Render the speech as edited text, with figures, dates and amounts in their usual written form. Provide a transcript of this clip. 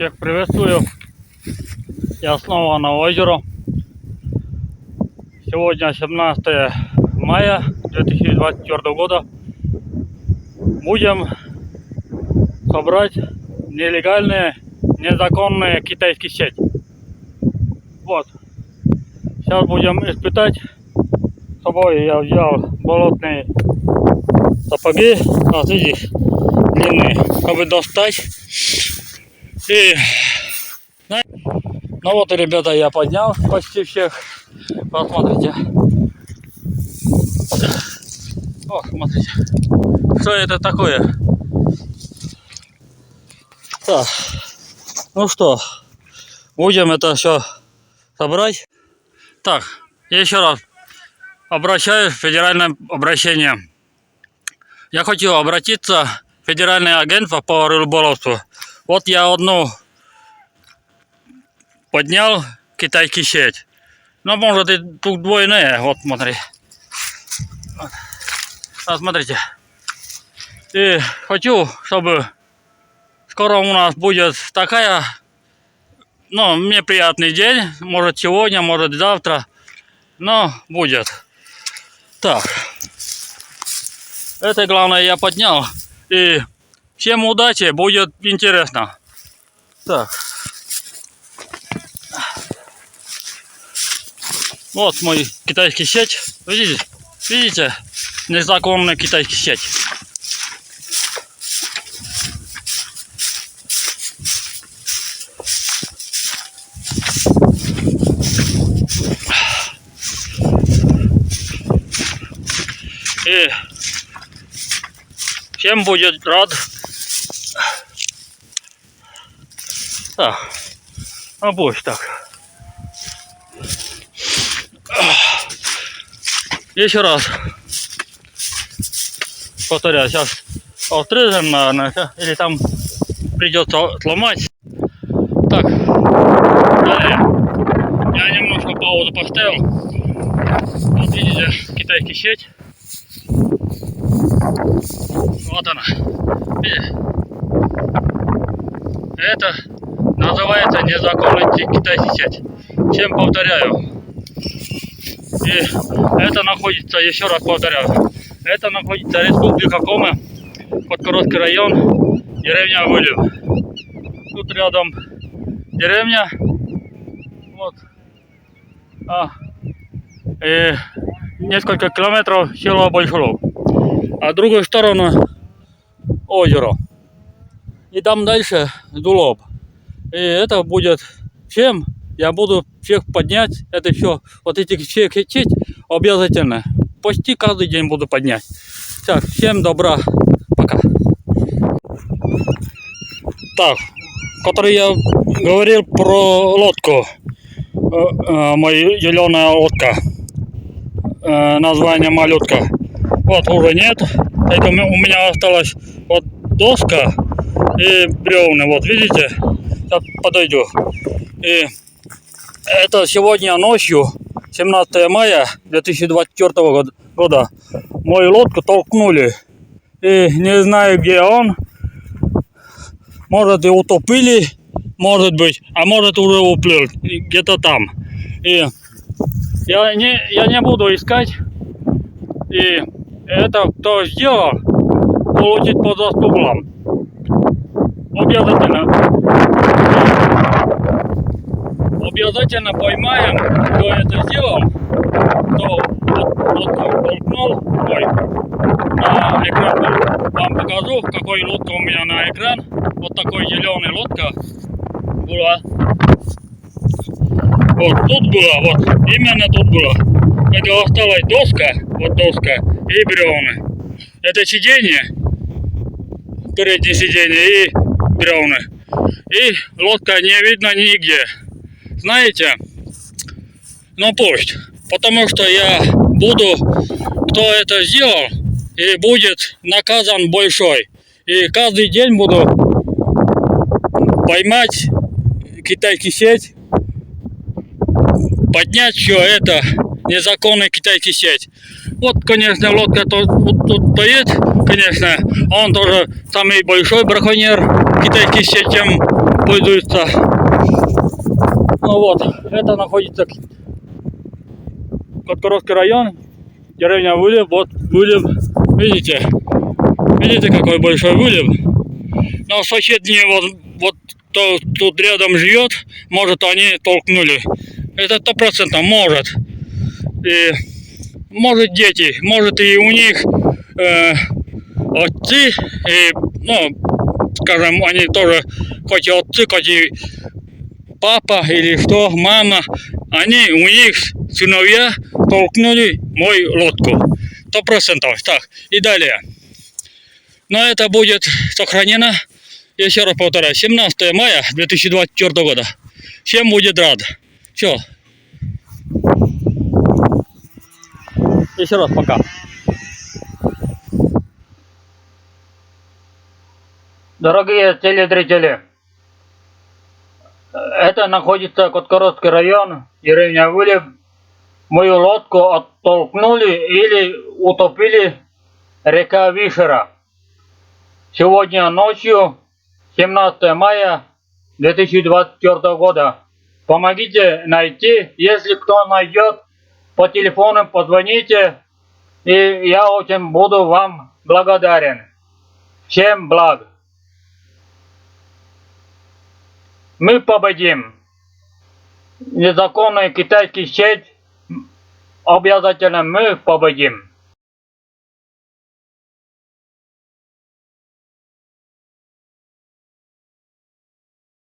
Всех приветствую. Я снова на озеро. Сегодня 17 мая 2024 года. Будем собрать нелегальные, незаконные китайские сети. Вот. Сейчас будем испытать. С собой я взял болотные сапоги. Вот видишь, длинные, чтобы достать. И ну вот, ребята, я поднял почти всех. Посмотрите. О, смотрите. Что это такое? Так. Ну что, будем это все собрать. Так, еще раз обращаюсь, федеральное обращение. Я хочу обратиться в Федеральное агентство по рыболовству. Вот я одну поднял китайский сеть. Ну, может, и тут двойные. Вот, смотри. Вот, смотрите. И хочу, чтобы скоро у нас будет такая, ну, мне приятный день. Может, сегодня, может, завтра. Но будет. Так. Это главное я поднял. И всем удачи, будет интересно. Так. Вот мой китайский сеть. Видите? Видите? Незаконная китайский сеть. И всем будет рад. Так, ну пусть так. Еще раз повторяю, сейчас отрежем, наверное, или там придется сломать. Так, я немножко паузу поставил. Вот видите, китайский сеть. Вот она. Видите? Это называется незаконная китайская сеть. Чем повторяю. И это находится, еще раз повторяю, это находится Республика Коми, Подкоротский район, деревня Вылев. Тут рядом деревня, вот, и несколько километров село Большолов, а другую сторону озеро. И там дальше Дулоб. И это будет всем. Я буду всех поднять, это все, вот этих всех сеть обязательно. Почти каждый день буду поднять. Так, всем добра, пока. Так, который я говорил про лодку, моя зеленая лодка, название малютка. Вот уже нет, это у меня осталась вот доска и бревна, вот видите, сейчас подойду. И это сегодня ночью, 17 мая 2024 года, мою лодку толкнули. И не знаю, где он. Может, и утопили, может быть, а может, уже уплыл где-то там. И я не буду искать. И это кто сделал, получит по заслугам. Обязательно поймаем, кто это сделал, кто толкнул. Ой, на экран вам покажу, какой лодка у меня на экран. Вот такой зеленая лодка была. Вот тут была, вот именно тут была. Это осталась доска, вот доска и бревна. Это сиденье, переднее сиденье и бревна. И лодка не видно нигде. Знаете, ну пусть, потому что я буду, кто это сделал, и будет наказан большой. И каждый день буду поймать китайский сеть, поднять все это, незаконная китайский сеть. Вот, конечно, лодка тут стоит, конечно, он тоже самый большой браконьер китайский сеть, чем пользуются. Ну вот, это находится Кодкоровский район, деревня Вылев. Вот Вылев, видите? Видите, какой большой Вылев? Но соседние вот кто тут рядом живет, может, они толкнули. Это 100% может. И может дети, может и у них отцы, и, ну, скажем, они тоже, хоть и отцы, хоть и папа или что, мама, они, у них сыновья толкнули мою лодку. 100%. Так, и далее. Но это будет сохранено, еще раз повторяю, 17 мая 2024 года. Всем будет рад. Все. Еще раз пока. Дорогие телезрители, это находится Кодкоровский район, деревня Вылев. Мою лодку оттолкнули или утопили река Вишера. Сегодня ночью, 17 мая 2024 года. Помогите найти, если кто найдет, по телефону позвоните, и я очень буду вам благодарен. Всем благ. Мы победим. Незаконная китайская сеть, обязательно мы победим.